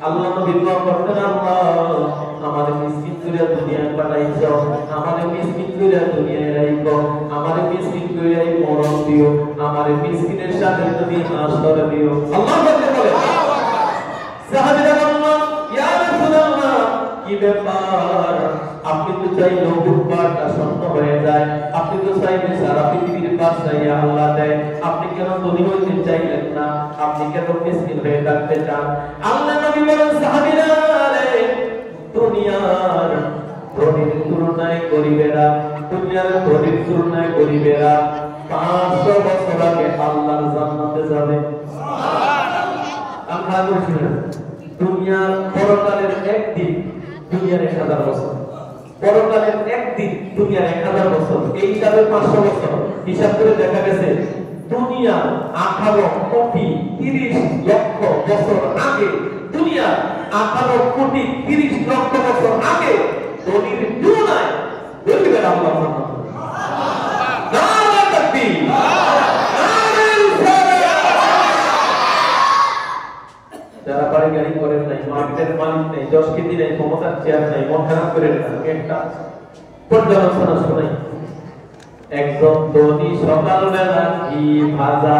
আল্লাহ নবী দোয়া করতেন, আল্লাহ আমাদের মিসকিন করে দুনিয়ায় পাঠাইছো, আমাদের মিসকিন করে দুনিয়ায় রাখো, আমাদের মিসকিন করে মরণ দিও, আমাদের মিসকিনের সাথে তুমি হাসর দিও। আল্লাহ বলে সাহাবীরা বললেন, ইয়া রাসূলুল্লাহ কি ব্যাপার, আপনি তো চাইলে বুকবারটা শূন্য হয়ে যায়, আপনি তো চাইলে সারা পৃথিবীর বাদশাহী আল্লাহ দেয়, আপনি কেন ধনী হইতে চাইলেন না, আপনি কেন মিসকিন হয়ে থাকতে চান? আল্লাহ নবী বলেন, সাহাবীরা রে, দুনিয়ার ধনীর তুলনায় গরিবেরা, দুনিয়ার ধনীর তুলনায় গরিবেরা 500 বছর আগে আল্লাহর জান্নাতে যাবে। আমরা বলছি না, দুনিয়ার পরকালের একদিন দুনিয়ার 1000 বছর, পরকালের একদিন দুনিয়ার 1000 বছর, এই হিসাবে 500 বছর হিসাব করে দেখা গেছে দুনিয়া 18 কোটি 30 লক্ষ বছর আগে, দুনিয়া 18 কোটি 30 লক্ষ বছর আগে ধনীর তুলনায় গরিবের আল্লাহ জান্নাত। নারে তাকবীর, নারে রিসালাত। যারা বাড়ি গাড়ি করেন নাই, মার্কেটের মালিক নেই, 10 কেজি নেই, ক্ষমতার চেয়ার নাই, মন খারাপ করে না, একটা পর্যালোচনা শোনাই। একদম ধনী সকালবেলা ঘি ভাজা